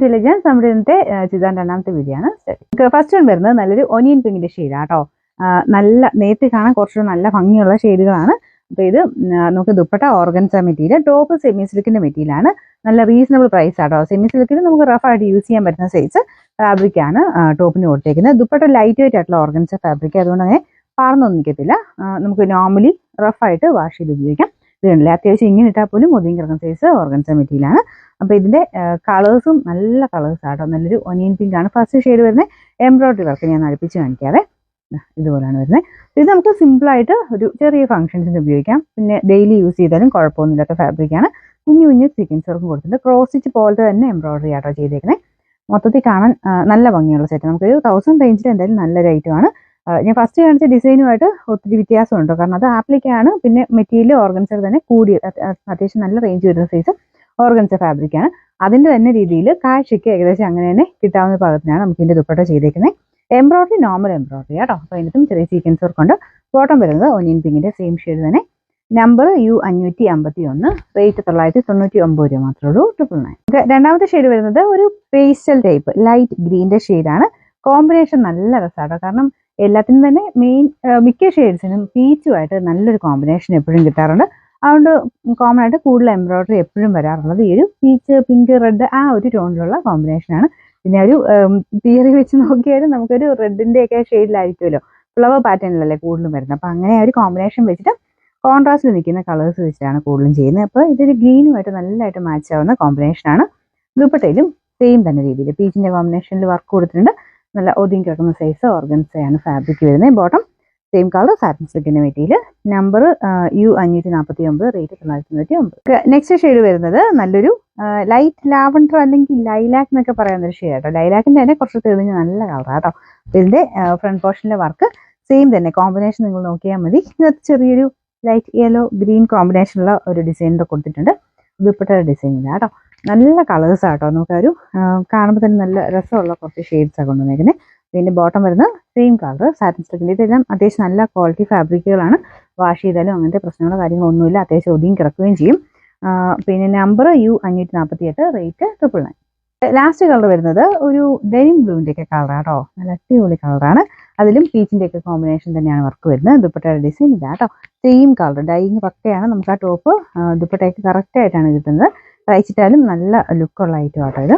To legends. നമ്മുടെ ഇന്നത്തെ ചിതാൻ രണ്ടാമത്തെ വീഡിയോ ആണ്. ഫസ്റ്റ് വൺ വരുന്നത് നല്ലൊരു ഒനിയൻ പിങ്കിന്റെ ഷെയ്ഡാണ് കേട്ടോ. നല്ല നേരത്തെ കാണാൻ കുറച്ചുകൂടെ നല്ല ഭംഗിയുള്ള ഷെയ്ഡുകളാണ്. അപ്പോൾ ഇത് നമുക്ക് dupatta organza material, top semi സിൽക്കിന്റെ മെറ്റീരിയലാണ്. നല്ല റീസണബിൾ പ്രൈസ് ആട്ടോ. സെമി സിൽക്കിന് നമുക്ക് റഫായിട്ട് യൂസ് ചെയ്യാൻ പറ്റുന്ന സൈസ് ഫാബ്രിക് ആണ് ടോപ്പിന് കൊടുത്തേക്കുന്നത്. ദുപ്പട്ട ലൈറ്റ് വെയിറ്റ് ആയിട്ടുള്ള ഓർഗൻസ ഫാബ്രിക്, അതുകൊണ്ട് അങ്ങനെ പാർന്നൊന്നും നിൽക്കത്തില്ല. നമുക്ക് നോർമലി റഫായിട്ട് വാഷ് ചെയ്ത് ഉപയോഗിക്കാം. ഇത് കണ്ടില്ലേ, അത്യാവശ്യം ഇങ്ങനെ ഇട്ടാൽ പോലും ഒതുങ്ങി കിടക്കുന്ന സൈസ് ഓർഗൻസ മെറ്റീരിയലാണ്. അപ്പോൾ ഇതിന്റെ കളേഴ്സും നല്ല കളേഴ്സ് ആട്ടോ. നല്ലൊരു ഒനിയൻ പിങ്ക് ആണ് ഫസ്റ്റ് ഷെയ്ഡ് വരുന്നത്. എംബ്രോയിഡറി വർക്ക് ഞാൻ അടുപ്പിച്ച് കാണിക്കാതെ ഇതുപോലെയാണ് വരുന്നത്. ഇത് നമുക്ക് സിമ്പിളായിട്ട് ഒരു ചെറിയ ഫംഗ്ഷൻസിന് ഉപയോഗിക്കാം. പിന്നെ ഡെയിലി യൂസ് ചെയ്താലും കുഴപ്പമൊന്നുമില്ലാത്ത ഫാബ്രിക്കാണ്. കുഞ്ഞു കുഞ്ഞു സീക്വൻസ് വർക്കും കൊടുത്തിട്ടുണ്ട്. ക്രോസ് സ്റ്റിച്ച് പോലത്തെ തന്നെ എംബ്രോയിഡറി ആട്ടോ ചെയ്തേക്കുന്നത്. മൊത്തത്തിൽ കാണാൻ നല്ല ഭംഗിയുള്ള സെറ്റ്. നമുക്കൊരു 1000 റേഞ്ചിൽ എന്തായാലും നല്ലൊരു ഐറ്റമാണ്. ഞാൻ ഫസ്റ്റ് കാണിച്ച ഡിസൈനുമായിട്ട് ഒത്തിരി വ്യത്യാസമുണ്ടോ, കാരണം അത് ആപ്ലിക്കാണ്. പിന്നെ മെറ്റീരിയൽ ഓർഗൻസർ തന്നെ കൂടി അത്യാവശ്യം നല്ല റേഞ്ച് വരുന്ന സൈസ് ഓർഗൻസ ഫാബ്രിക്കാണ്. അതിൻ്റെ തന്നെ രീതിയിൽ കാഴ്ചയ്ക്ക് ഏകദേശം അങ്ങനെ തന്നെ കിട്ടാവുന്ന പാകത്തിനാണ് നമുക്ക് ഇതിൻ്റെ ദുപ്പട്ട ചെയ്തേക്കുന്നത്. എംബ്രോയിഡറി നോർമൽ എംബ്രോയിഡറി ആട്ടോ. അപ്പോൾ അതിനകത്തും ചെറിയ സീക്വൻസ് വർക്ക് ഉണ്ട്. ബോട്ടം വരുന്നത് ഒനിയൻ പിങ്കിന്റെ സെയിം ഷെയ്ഡ് തന്നെ. നമ്പർ U551, റേറ്റ് 999 രൂപ മാത്രമേ ഉള്ളൂ. 999. രണ്ടാമത്തെ ഷെയ്ഡ് വരുന്നത് ഒരു പേസ്റ്റൽ ടൈപ്പ് ലൈറ്റ് ഗ്രീൻ്റെ ഷെയ്ഡാണ്. കോമ്പിനേഷൻ നല്ല രസമാട്ടോ. കാരണം എല്ലാത്തിനും തന്നെ മിക്ക ഷെയ്ഡ്സിനും പീച്ചുമായിട്ട് നല്ലൊരു കോമ്പിനേഷൻ എപ്പോഴും കിട്ടാറുണ്ട്. അതുകൊണ്ട് കോമൺ ആയിട്ട് കൂടുതൽ എംബ്രോയിഡറി എപ്പോഴും വരാറുള്ളത് ഈ ഒരു പീച്ച്, പിങ്ക്, റെഡ് ആ ഒരു ടോണിലുള്ള കോമ്പിനേഷനാണ്. പിന്നെ ഒരു തിയറി വെച്ച് നോക്കിയാലും നമുക്കൊരു റെഡിന്റെ ഒക്കെ ഷെയ്ഡിലായിരിക്കുമല്ലോ, ഫ്ലവർ പാറ്റേണിലല്ലേ കൂടുതലും വരുന്നത്. അപ്പം അങ്ങനെ ഒരു കോമ്പിനേഷൻ വെച്ചിട്ട് കോൺട്രാസ്റ്റിൽ നിൽക്കുന്ന കളേഴ്സ് വെച്ചിട്ടാണ് കൂടുതലും ചെയ്യുന്നത്. അപ്പോൾ ഇതൊരു ഗ്രീനുമായിട്ട് നല്ലതായിട്ട് മാച്ച് ആവുന്ന കോമ്പിനേഷനാണ്. ദുപ്പട്ടയിലും സെയിം തന്നെ രീതിയിൽ പീച്ചിന്റെ കോമ്പിനേഷനിൽ വർക്ക് കൊടുത്തിട്ടുണ്ട്. നല്ല ഒതുങ്ങി കിടക്കുന്ന സൈസ് ഓർഗൻസയാണ് ഫാബ്രിക് വരുന്നത്. ബോട്ടം സെയിം കളർ സാറ്റിൻ സിൽക്കിന്റെ material. Number U549, rate 999. Next shade വരുന്നത് നല്ലൊരു ലൈറ്റ് ലാവൻഡർ അല്ലെങ്കിൽ ലൈലാക്ക് എന്നൊക്കെ പറയുന്ന ഒരു ഷെയ്ഡ് ആട്ടോ. ലൈലാക്കിന്റെ തന്നെ കുറച്ച് തെളിഞ്ഞ് നല്ല കളറാട്ടോ. ഇതിന്റെ ഫ്രണ്ട് പോർഷനിലെ വർക്ക് സെയിം തന്നെ കോമ്പിനേഷൻ നിങ്ങൾ നോക്കിയാൽ മതി. ഇതിനകത്ത് ചെറിയൊരു ലൈറ്റ് യെല്ലോ ഗ്രീൻ കോമ്പിനേഷനുള്ള ഒരു ഡിസൈനിൽ കൊടുത്തിട്ടുണ്ട്. ദുപ്പട്ടയുടെ ഡിസൈനില്ല കേട്ടോ. നല്ല കളേഴ്സ് ആട്ടോ. നമുക്കൊരു കാണുമ്പോൾ തന്നെ നല്ല രസമുള്ള കുറച്ച് ഷെയ്ഡ്സ് ഒക്കെ കൊണ്ടുവന്നേക്കുന്നത്. ഇതിന്റെ ബോട്ടം വരുന്നത് സെയിം കളർ സാറ്റിൻ സിൽക്കിന്റെ. ഇതെല്ലാം അത്യാവശ്യം നല്ല ക്വാളിറ്റി ഫാബ്രിക്കുകളാണ്. വാഷ് ചെയ്താലും അങ്ങനത്തെ പ്രശ്നങ്ങളോ കാര്യങ്ങളൊന്നുമില്ല. അത്യാവശ്യം ഒതുങ്ങി കിടക്കുകയും ചെയ്യും. പിന്നെ number U548, rate 999. Last colour വരുന്നത് ഒരു ഡെനിം ബ്ലൂവിന്റെ ഒക്കെ കളറാട്ടോ. നല്ല അടിപൊളി കളറാണ്. അതിലും പീച്ചിന്റെ ഒക്കെ കോമ്പിനേഷൻ തന്നെയാണ് വർക്ക് വരുന്നത്. ദുപ്പട്ടയുടെ ഡിസൈൻ ഇതാട്ടോ. സെയിം കളർ ഡൈയിങ് പക്കയാണ്. നമുക്ക് ആ ടോപ്പ് ദുപ്പട്ടയ്ക്ക് കറക്റ്റ് ആയിട്ടാണ് കിട്ടുന്നത്. തയ്ച്ചിട്ടാലും നല്ല ലുക്കുള്ള ഐറ്റം ആട്ടോ ഇത്.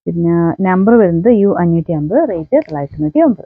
പിന്നെ നമ്പർ വരുന്നത് U550, റേറ്റ് 999.